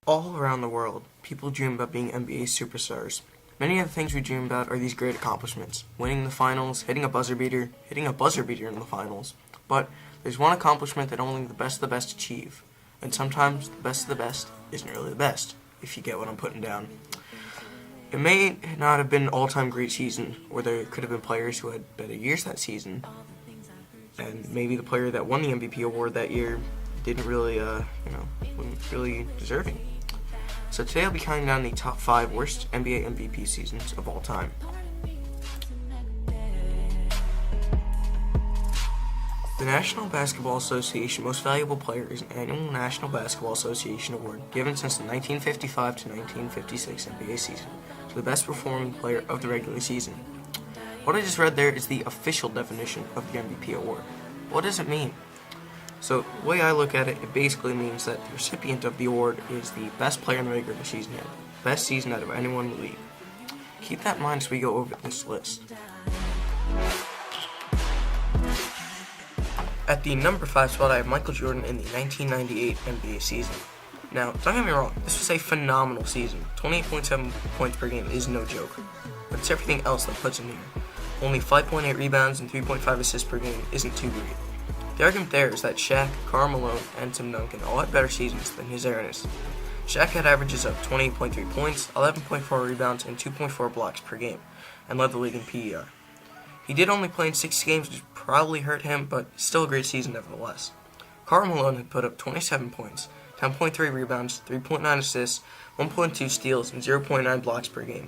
All around the world, people dream about being NBA superstars. Many of the things we dream about are these great accomplishments: winning the finals, hitting a buzzer beater in the finals. But there's one accomplishment that only the best of the best achieve. And sometimes the best of the best isn't really the best, if you get what I'm putting down. It may not have been an all-time great season, or there could have been players who had better years that season. And maybe the player that won the MVP award that year didn't really, wasn't really deserving. So today I'll be counting down the top 5 worst NBA MVP seasons of all time. The National Basketball Association Most Valuable Player is an annual National Basketball Association award given since the 1955 to 1956 NBA season to the best performing player of the regular season. What I just read there is the official definition of the MVP award. What does it mean? So, the way I look at it, it basically means that the recipient of the award is the best player in the regular season yet. Best season out of anyone in the league. Keep that in mind as we go over this list. At the number 5 spot, I have Michael Jordan in the 1998 NBA season. Now, don't get me wrong, this was a phenomenal season. 28.7 points per game is no joke. But it's everything else that puts him here. Only 5.8 rebounds and 3.5 assists per game isn't too great. The argument there is that Shaq, Karl Malone, and Tim Duncan all had better seasons than his Ernest. Shaq had averages of 28.3 points, 11.4 rebounds, and 2.4 blocks per game, and led the league in PER. He did only play in 6 games, which probably hurt him, but still a great season nevertheless. Karl Malone had put up 27 points, 10.3 rebounds, 3.9 assists, 1.2 steals, and 0.9 blocks per game.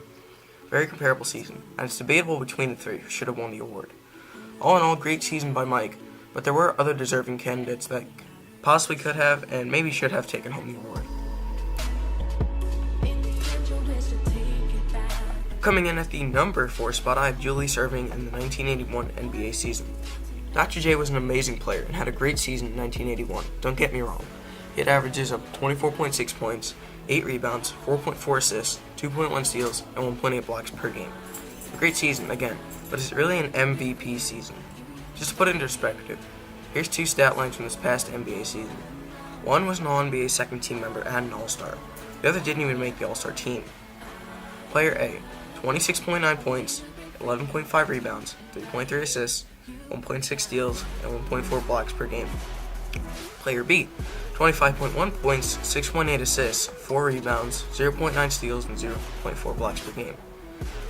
Very comparable season, and it's debatable between the three who should have won the award. All in all, great season by Mike, but there were other deserving candidates that possibly could have and maybe should have taken home the award. Coming in at the number 4 spot, I have Julius Erving in the 1981 NBA season. Dr. J was an amazing player and had a great season in 1981, don't get me wrong. He had averages of 24.6 points, 8 rebounds, 4.4 assists, 2.1 steals, and 1.8 blocks per game. A great season, again, but is it really an MVP season? Just to put it into perspective, here's 2 stat lines from this past NBA season. One was an All-NBA second team member and an All-Star. The other didn't even make the All-Star team. Player A, 26.9 points, 11.5 rebounds, 3.3 assists, 1.6 steals, and 1.4 blocks per game. Player B, 25.1 points, 6.8 assists, 4 rebounds, 0.9 steals, and 0.4 blocks per game.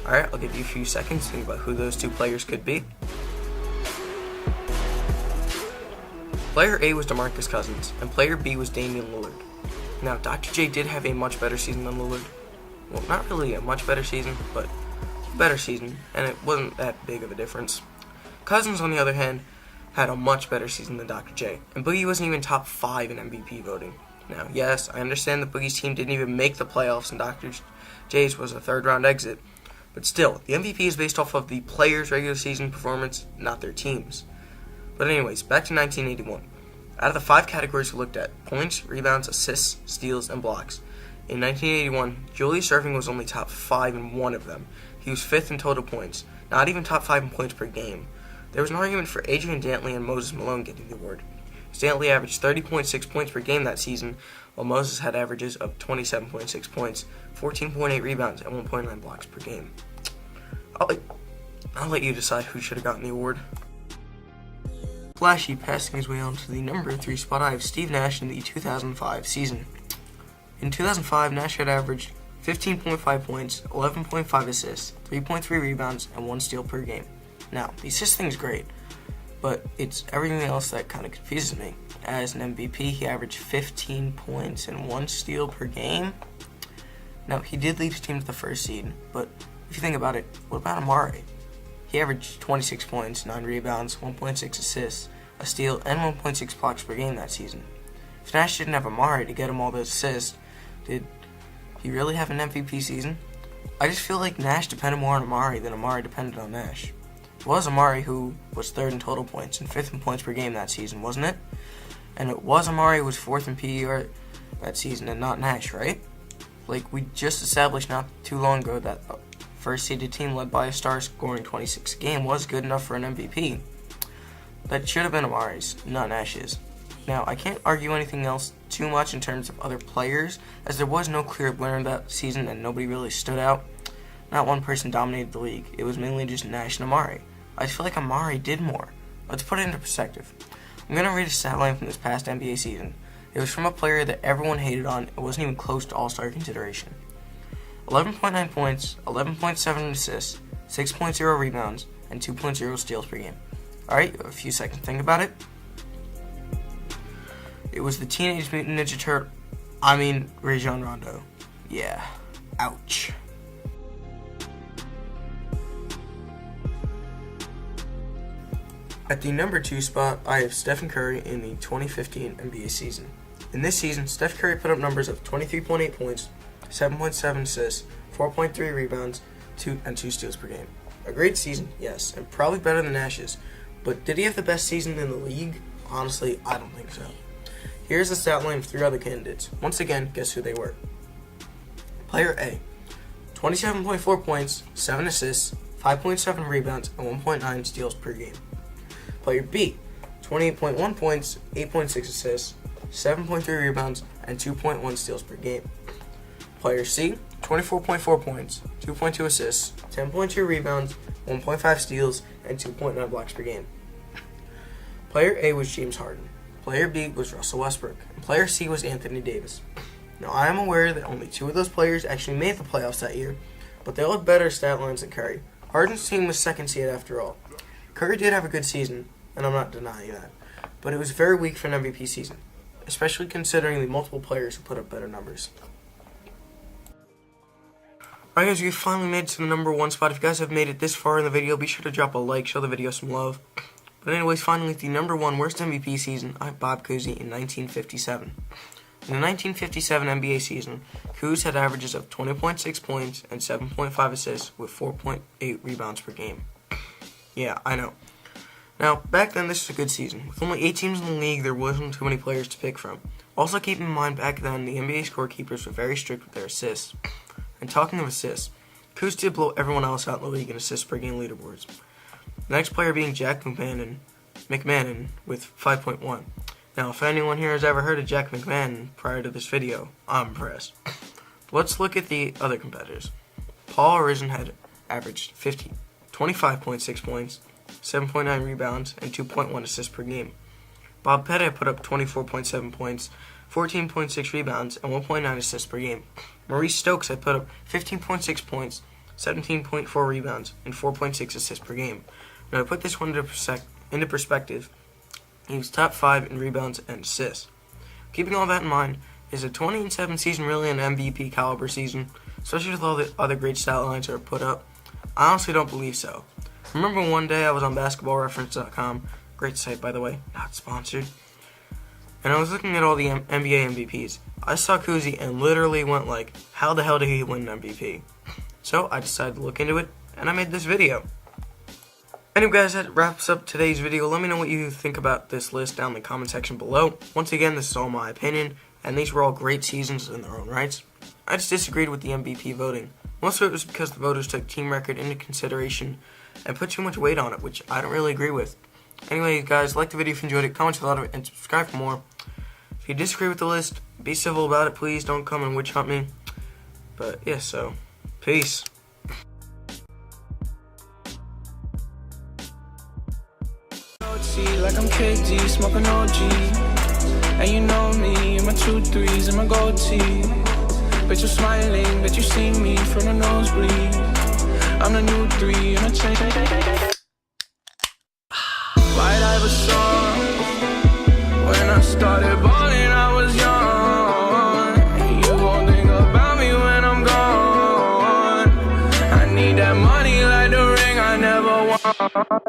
Alright, I'll give you a few seconds to think about who those 2 players could be. Player A was DeMarcus Cousins, and Player B was Damian Lillard. Now, Dr. J did have a much better season than Lillard. Well, not really a much better season, but better season, and it wasn't that big of a difference. Cousins, on the other hand, had a much better season than Dr. J, and Boogie wasn't even top 5 in MVP voting. Now, yes, I understand that Boogie's team didn't even make the playoffs and Dr. J's was a third-round exit, but still, the MVP is based off of the players' regular season performance, not their teams. But anyways, back to 1981. Out of the 5 categories we looked at, points, rebounds, assists, steals, and blocks, in 1981, Julius Erving was only top 5 in 1 of them. He was 5th in total points, not even top 5 in points per game. There was an argument for Adrian Dantley and Moses Malone getting the award. Dantley averaged 30.6 points per game that season, while Moses had averages of 27.6 points, 14.8 rebounds, and 1.9 blocks per game. I'll let you decide who should have gotten the award. Flashy, passing his way on to the number 3 spot, I have Steve Nash in the 2005 season. In 2005, Nash had averaged 15.5 points, 11.5 assists, 3.3 rebounds, and 1 steal per game. Now, the assist thing's great, but it's everything else that kind of confuses me. As an MVP, he averaged 15 points and 1 steal per game. Now, he did lead his team to the first seed, but if you think about it, what about Amari? He averaged 26 points, 9 rebounds, 1.6 assists, a steal, and 1.6 blocks per game that season. If Nash didn't have Amari to get him all those assists, did he really have an MVP season? I just feel like Nash depended more on Amari than Amari depended on Nash. It was Amari who was 3rd in total points and 5th in points per game that season, wasn't it? And it was Amari who was 4th in PER that season and not Nash, right? Like, we just established not too long ago that first-seeded team led by a star scoring 26 a game was good enough for an MVP. That should have been Amari's, not Nash's. Now, I can't argue anything else too much in terms of other players, as there was no clear winner that season and nobody really stood out. Not one person dominated the league. It was mainly just Nash and Amari. I feel like Amari did more. Let's put it into perspective. I'm going to read a stat line from this past NBA season. It was from a player that everyone hated on. It wasn't even close to All-Star consideration. 11.9 points, 11.7 assists, 6.0 rebounds, and 2.0 steals per game. Alright, you have a few seconds to think about it. It was the Teenage Mutant Ninja Turtle. Rajon Rondo. Yeah. Ouch. At the number 2 spot, I have Stephen Curry in the 2015 NBA season. In this season, Steph Curry put up numbers of 23.8 points, 7.7 assists, 4.3 rebounds, and 2 steals per game. A great season, yes, and probably better than Nash's. But did he have the best season in the league? Honestly, I don't think so. Here's the stat line of 3 other candidates. Once again, guess who they were. Player A, 27.4 points, 7 assists, 5.7 rebounds, and 1.9 steals per game. Player B, 28.1 points, 8.6 assists, 7.3 rebounds, and 2.1 steals per game. Player C, 24.4 points, 2.2 assists, 10.2 rebounds, 1.5 steals, and 2.9 blocks per game. Player A was James Harden. Player B was Russell Westbrook. And player C was Anthony Davis. Now, I am aware that only 2 of those players actually made the playoffs that year, but they all had better stat lines than Curry. Harden's team was second seed after all. Curry did have a good season, and I'm not denying that, but it was very weak for an MVP season, especially considering the multiple players who put up better numbers. Alright guys, we finally made it to the number 1 spot. If you guys have made it this far in the video, be sure to drop a like, show the video some love. But anyways, finally, the number 1 worst MVP season, I have Bob Cousy in 1957. In the 1957 NBA season, Kuz had averages of 20.6 points and 7.5 assists with 4.8 rebounds per game. Yeah, I know. Now, back then, this was a good season. With only 8 teams in the league, there wasn't too many players to pick from. Also, keep in mind, back then, the NBA scorekeepers were very strict with their assists. And talking of assists, Kuz did blow everyone else out in the league in assists per game leaderboards. The next player being Jack McMahon with 5.1. Now, if anyone here has ever heard of Jack McMahon prior to this video, I'm impressed. Let's look at the other competitors. Paul Arizin had averaged 25.6 points, 7.9 rebounds, and 2.1 assists per game. Bob Pettit put up 24.7 points, 14.6 rebounds, and 1.9 assists per game. Maurice Stokes had put up 15.6 points, 17.4 rebounds, and 4.6 assists per game. Now, to put this one into perspective, he was top 5 in rebounds and assists. Keeping all that in mind, is a 20-7 season really an MVP caliber season, especially with all the other great stat lines that are put up? I honestly don't believe so. I remember one day I was on basketballreference.com, great site by the way, not sponsored, and I was looking at all the NBA MVPs. I saw Cousy and literally went like, how the hell did he win an MVP? So I decided to look into it, and I made this video. Anyway guys, that wraps up today's video. Let me know what you think about this list down in the comment section below. Once again, this is all my opinion, and these were all great seasons in their own rights. I just disagreed with the MVP voting. Most of it was because the voters took team record into consideration and put too much weight on it, which I don't really agree with. Anyway guys, like the video if you enjoyed it, comment if you thought of it, and subscribe for more. If you disagree with the list, be civil about it, please. Don't come and witch hunt me. But yeah, so, peace. Like I'm KD, smoking OG. And you know me, my 2 3s and my gold tee. Bet you're smiling, bet you see me from the nosebleed. I'm the new 3 and I change. White Iverson. When I started balling, I was young. You won't think about me when I'm gone. I need that money like the ring I never won.